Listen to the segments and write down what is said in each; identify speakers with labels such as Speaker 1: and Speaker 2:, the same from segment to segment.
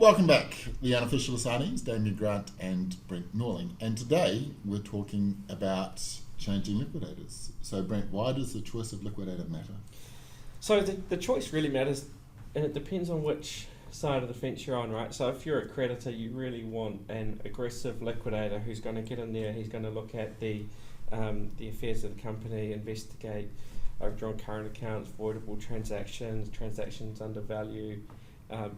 Speaker 1: Welcome back, the unofficial assignees, Damien Grant and Brent Norling. And today we're talking about changing liquidators. So Brent, why does the choice of liquidator matter?
Speaker 2: So the choice really matters, and it depends on which side of the fence you're on, right? So if you're a creditor, you really want an aggressive liquidator who's going to get in there, he's going to look at the affairs of the company, investigate overdrawn current accounts, voidable transactions under value,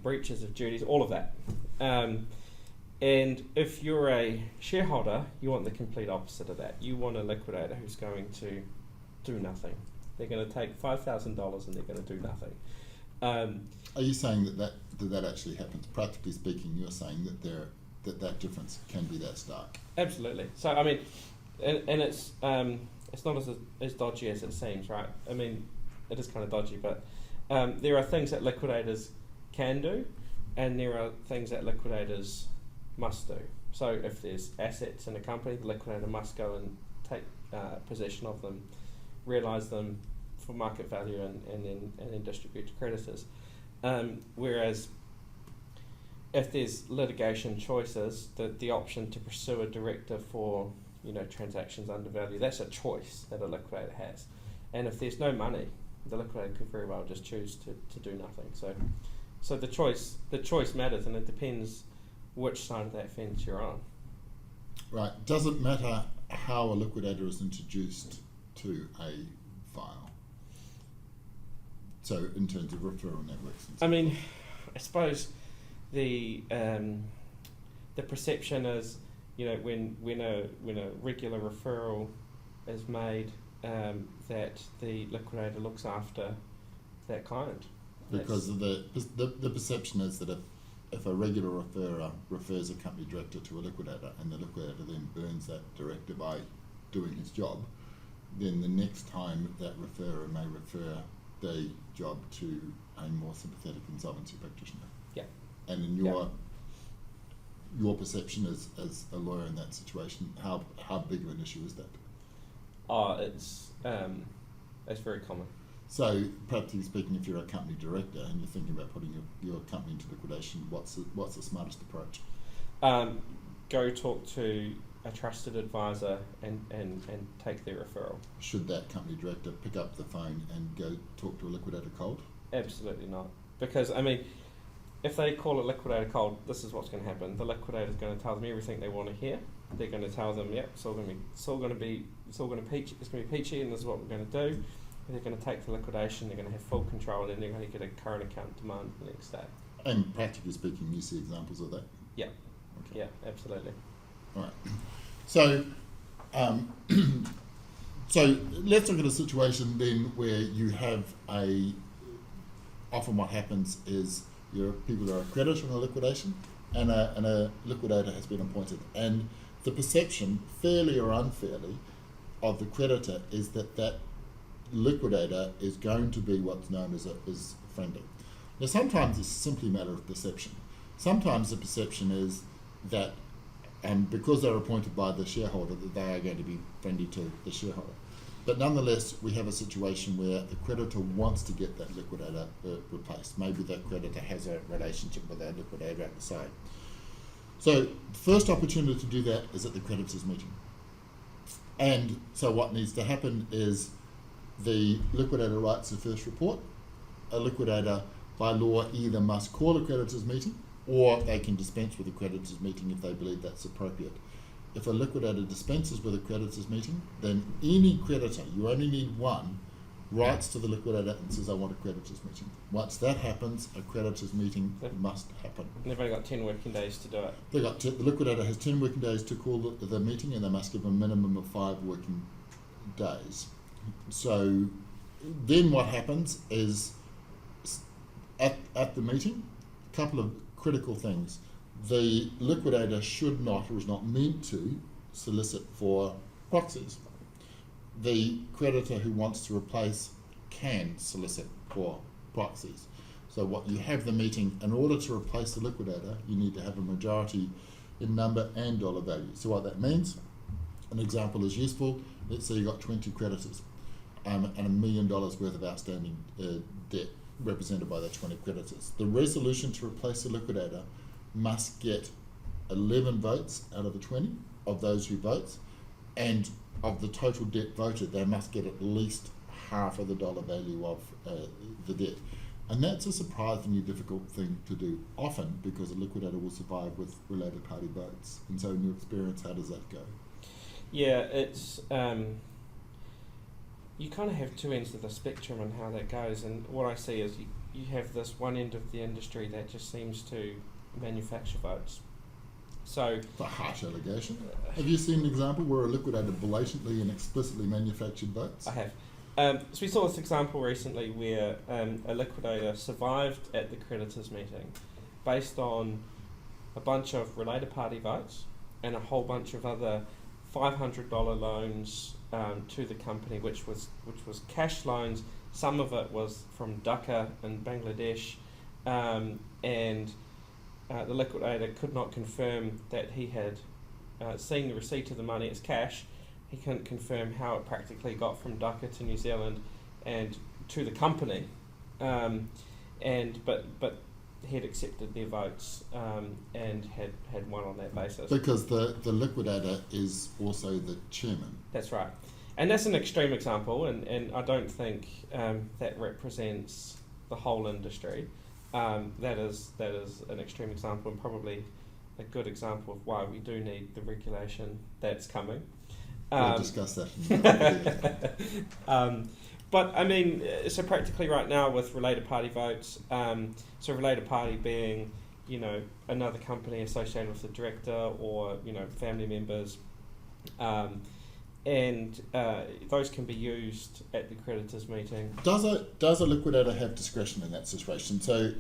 Speaker 2: breaches of duties, all of that. And if you're a shareholder, you want the complete opposite of that. You want a liquidator who's going to do nothing. They're going to take $5,000 and they're going to do nothing.
Speaker 1: Are you saying that actually happens? Practically speaking, you're saying that that difference can be that stark?
Speaker 2: Absolutely. So I mean, and it's not as dodgy as it seems, right? I mean, it is kind of dodgy, but there are things that liquidators can do, and there are things that liquidators must do. So if there's assets in a company, the liquidator must go and take possession of them, realise them for market value, and then distribute to creditors. Whereas if there's litigation choices, the option to pursue a director for transactions under value, that's a choice that a liquidator has. And if there's no money, the liquidator could very well just choose to do nothing. So the choice matters, and it depends which side of that fence you're on.
Speaker 1: Right. Does it matter how a liquidator is introduced to a file? So in terms of referral networks and stuff.
Speaker 2: I mean, I suppose the perception is, when a regular referral is made, that the liquidator looks after that client.
Speaker 1: Because of the perception is that if a regular referrer refers a company director to a liquidator, and the liquidator then burns that director by doing his job, then the next time that referrer may refer the job to a more sympathetic insolvency practitioner.
Speaker 2: Yeah.
Speaker 1: And in your perception as a lawyer in that situation, how big of an issue is that?
Speaker 2: Oh, it's very common.
Speaker 1: So, practically speaking, if you're a company director and you're thinking about putting your company into liquidation, what's the smartest approach?
Speaker 2: Go talk to a trusted advisor and take their referral.
Speaker 1: Should that company director pick up the phone and go talk to a liquidator cold?
Speaker 2: Absolutely not. Because, I mean, if they call a liquidator cold, this is what's going to happen. The liquidator is going to tell them everything they want to hear. They're going to tell them, it's all going to be peachy, and this is what we're going to do. They're going to take the liquidation, they're going to have full control, and then they're going to get a current account demand the next day.
Speaker 1: And practically speaking, you see examples of that?
Speaker 2: Yeah.
Speaker 1: Okay.
Speaker 2: Yeah, absolutely.
Speaker 1: All right. So, so let's look at a situation then where you have often what happens is people are a creditor in a liquidation, and a liquidator has been appointed. And the perception, fairly or unfairly, of the creditor is that liquidator is going to be what's known as friendly. Now, sometimes it's simply a matter of perception. Sometimes the perception is that because they're appointed by the shareholder, that they are going to be friendly to the shareholder. But nonetheless, we have a situation where the creditor wants to get that liquidator replaced. Maybe that creditor has a relationship with that liquidator at the side. So the first opportunity to do that is at the creditors meeting. And so what needs to happen is the liquidator writes the first report. A liquidator, by law, either must call a creditors meeting, or they can dispense with a creditors meeting if they believe that's appropriate. If a liquidator dispenses with a creditors meeting, then any creditor, you only need one, writes to the liquidator and says, I want a creditors meeting. Once that happens, a creditors meeting must happen.
Speaker 2: They've only got 10 working days to do it.
Speaker 1: The liquidator has 10 working days to call the meeting, and they must give a minimum of 5 working days. So then what happens is at the meeting, a couple of critical things. The liquidator should not, or is not meant to, solicit for proxies. The creditor who wants to replace can solicit for proxies. So what you have the meeting, in order to replace the liquidator, you need to have a majority in number and dollar value. So what that means, an example is useful. Let's say you've got 20 creditors and $1 million worth of outstanding debt represented by the 20 creditors. The resolution to replace the liquidator must get 11 votes out of the 20 of those who vote, and of the total debt voted, they must get at least half of the dollar value of the debt. And that's a surprisingly difficult thing to do, often because a liquidator will survive with related party votes. And so in your experience, how does that go?
Speaker 2: Yeah, it's you kind of have two ends of the spectrum and how that goes. And what I see is you have this one end of the industry that just seems to manufacture votes. So
Speaker 1: It's a harsh allegation. Have you seen an example where a liquidator blatantly and explicitly manufactured votes?
Speaker 2: I have. So we saw this example recently where a liquidator survived at the creditors meeting based on a bunch of related party votes and a whole bunch of other $500 loans to the company, which was cash loans. Some of it was from Dhaka in Bangladesh, and the liquidator could not confirm that he had seen the receipt of the money as cash. He couldn't confirm how it practically got from Dhaka to New Zealand and to the company, but he had accepted their votes and had won on that basis.
Speaker 1: Because the liquidator is also the chairman.
Speaker 2: That's right. And that's an extreme example, and I don't think that represents the whole industry. That is an extreme example, and probably a good example of why we do need the regulation that's coming.
Speaker 1: We'll discuss that.
Speaker 2: But I mean, so practically right now with related party votes, so related party being, another company associated with the director or, family members, and those can be used at the creditors meeting.
Speaker 1: Does a liquidator have discretion in that situation? So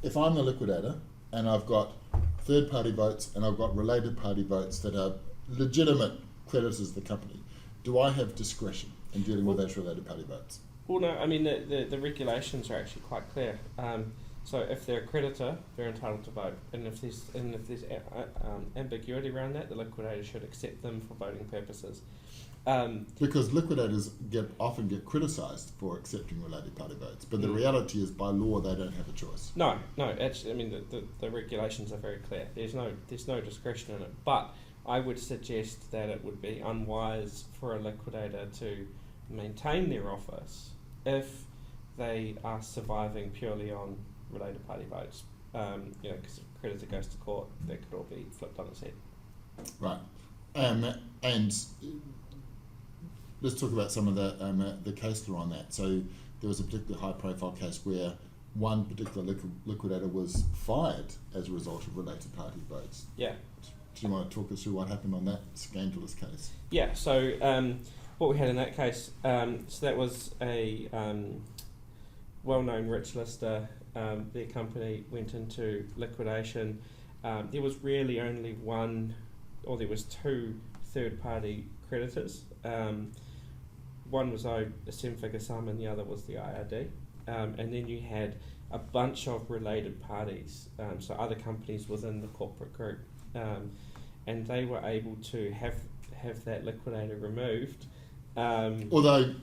Speaker 1: if I'm the liquidator and I've got third party votes and I've got related party votes that are legitimate creditors of the company, do I have discretion in dealing with those related party votes?
Speaker 2: Well, no, I mean, the regulations are actually quite clear. So if they're a creditor, they're entitled to vote, and if there's ambiguity around that, the liquidator should accept them for voting purposes.
Speaker 1: Because liquidators often get criticised for accepting related party votes, but the reality is, by law, they don't have a choice.
Speaker 2: No, actually, I mean, the regulations are very clear. There's no discretion in it, but I would suggest that it would be unwise for a liquidator to maintain their office if they are surviving purely on related party votes. Because if a creditor goes to court, that could all be flipped on its head.
Speaker 1: Right. And let's talk about some of the case law on that. So there was a particular high-profile case where one particular liquidator was fired as a result of related party votes.
Speaker 2: Yeah.
Speaker 1: Do you want to talk us through what happened on that scandalous case?
Speaker 2: Yeah, so what we had in that case, so that was a well-known rich lister. Their company went into liquidation. There was really only there was two third-party creditors. One was owed a seven-figure sum and the other was the IRD. And then you had a bunch of related parties, so other companies within the corporate group. And they were able to have that liquidator removed.
Speaker 1: Although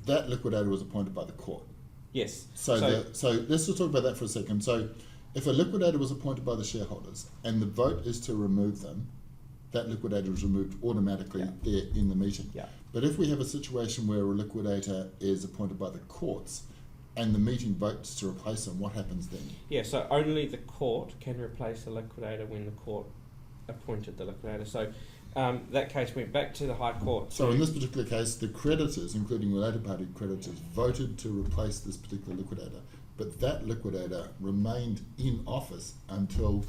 Speaker 1: that liquidator was appointed by the court.
Speaker 2: Yes.
Speaker 1: So let's just talk about that for a second. So if a liquidator was appointed by the shareholders and the vote is to remove them, that liquidator is removed automatically there in the meeting.
Speaker 2: Yeah.
Speaker 1: But if we have a situation where a liquidator is appointed by the courts and the meeting votes to replace them, what happens then?
Speaker 2: Yeah, so only the court can replace a liquidator when the court appointed the liquidator. So that case went back to the High Court.
Speaker 1: So in this particular case, the creditors, including related party creditors, voted to replace this particular liquidator, but that liquidator remained in office until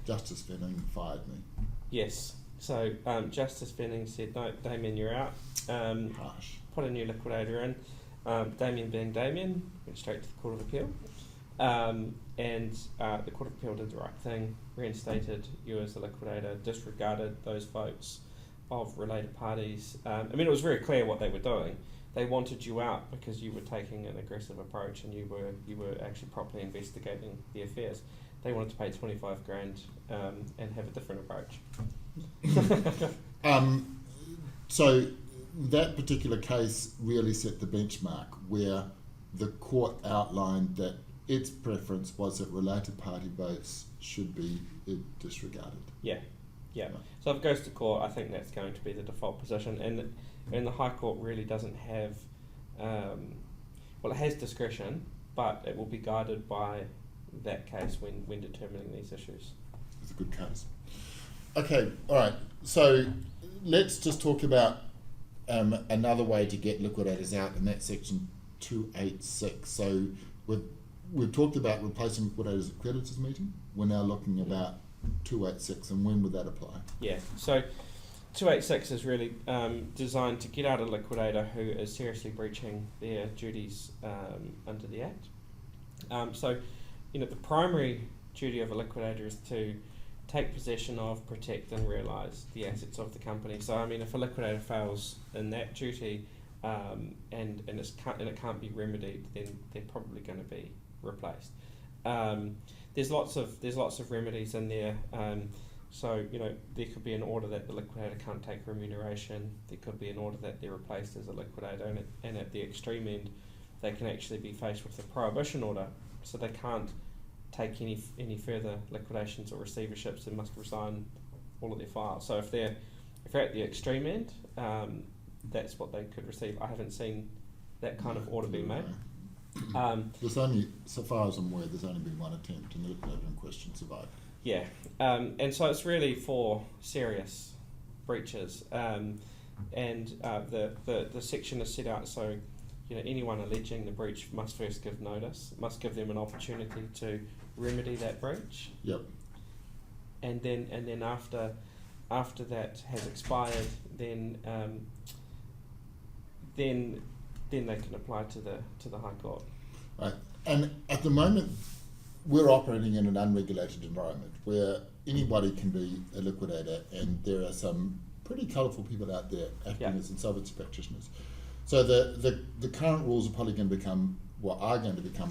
Speaker 1: Justice Venning fired me.
Speaker 2: Yes. So Justice Venning said, no, Damien, you're out.
Speaker 1: Harsh.
Speaker 2: Put a new liquidator in. Damien being Damien, went straight to the Court of Appeal. And the Court of Appeal did the right thing, reinstated you as the liquidator, disregarded those votes of related parties. It was very clear what they were doing. They wanted you out because you were taking an aggressive approach and you were actually properly investigating the affairs. They wanted to pay $25,000 and have a different approach.
Speaker 1: So that particular case really set the benchmark where the court outlined that its preference was that related party votes should be disregarded.
Speaker 2: Yeah.
Speaker 1: Right.
Speaker 2: So if it goes to court, I think that's going to be the default position, and the High Court really doesn't have, it has discretion, but it will be guided by that case when determining these issues.
Speaker 1: It's a good case. Okay, all right. So let's just talk about another way to get liquidators out, and that's section 286. So we've talked about replacing liquidators at creditors meeting. We're now looking about 286, and when would that apply?
Speaker 2: Yeah, so 286 is really designed to get out a liquidator who is seriously breaching their duties under the Act. So, the primary duty of a liquidator is to take possession of, protect and realise the assets of the company. So, if a liquidator fails in that duty and it can't be remedied, then they're probably going to be replaced. There's lots of remedies in there. So, there could be an order that the liquidator can't take remuneration. There could be an order that they're replaced as a liquidator, and at the extreme end, they can actually be faced with a prohibition order, so they can't take any further liquidations or receiverships. They must resign all of their files. So if they're at the extreme end, that's what they could receive. I haven't seen that kind of order being made.
Speaker 1: There's only, so far as I'm aware, there's only been one attempt, and the liquidator in question survived.
Speaker 2: Yeah, and so it's really for serious breaches, and the section is set out so anyone alleging the breach must first give notice, must give them an opportunity to remedy that breach.
Speaker 1: Yep.
Speaker 2: And then after that has expired, then they can apply to the High Court.
Speaker 1: Right, and at the moment, we're operating in an unregulated environment where anybody can be a liquidator, and there are some pretty colourful people out there acting as insolvency practitioners. So the current rules are probably going to become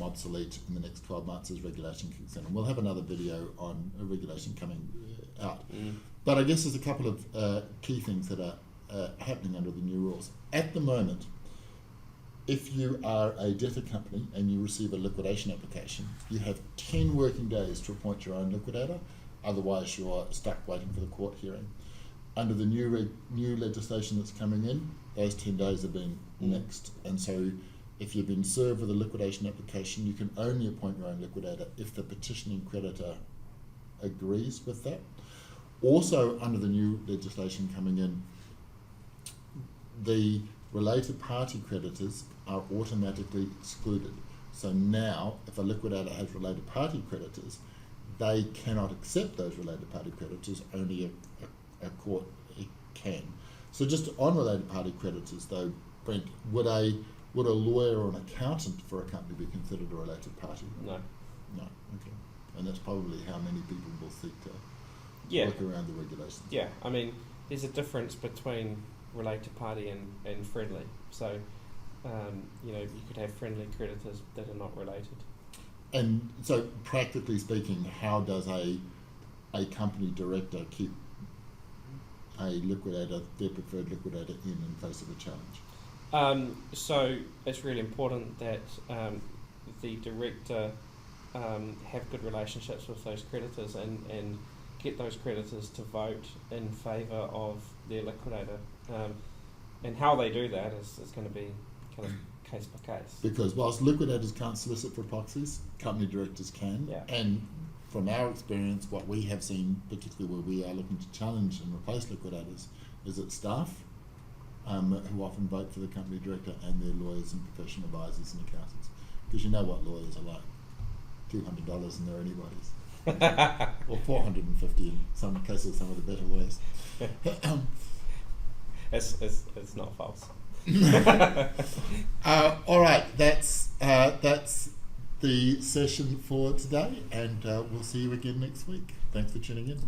Speaker 1: obsolete in the next 12 months as regulation kicks in. And we'll have another video on a regulation coming out. But I guess there's a couple of key things that are happening under the new rules. At the moment, if you are a debtor company and you receive a liquidation application, you have 10 working days to appoint your own liquidator. Otherwise, you're stuck waiting for the court hearing. Under the new legislation that's coming in, those 10 days have been nixed. And so if you've been served with a liquidation application, you can only appoint your own liquidator if the petitioning creditor agrees with that. Also, under the new legislation coming in, the related party creditors are automatically excluded. So now, if a liquidator has related party creditors, they cannot accept those related party creditors, only a court can. So just on related party creditors though, Brent, would a lawyer or an accountant for a company be considered a related party?
Speaker 2: No.
Speaker 1: No, okay. And that's probably how many people will seek to work around the regulations.
Speaker 2: Yeah, there's a difference between related party and friendly. So, you could have friendly creditors that are not related.
Speaker 1: And so, practically speaking, how does a company director keep a liquidator, their preferred liquidator, in face of a challenge?
Speaker 2: So it's really important that the director have good relationships with those creditors and get those creditors to vote in favour of their liquidator. And how they do that is going to be kind of case by case.
Speaker 1: Because whilst liquidators can't solicit for proxies, company directors can.
Speaker 2: Yeah.
Speaker 1: And from our experience, what we have seen, particularly where we are looking to challenge and replace liquidators, is that staff who often vote for the company director and their lawyers and professional advisors and accountants. Because you know what lawyers are like. $200 and they're anybody's. Or $450 in some cases, some of the better lawyers.
Speaker 2: It's not false.
Speaker 1: All right, that's the session for today, and we'll see you again next week. Thanks for tuning in.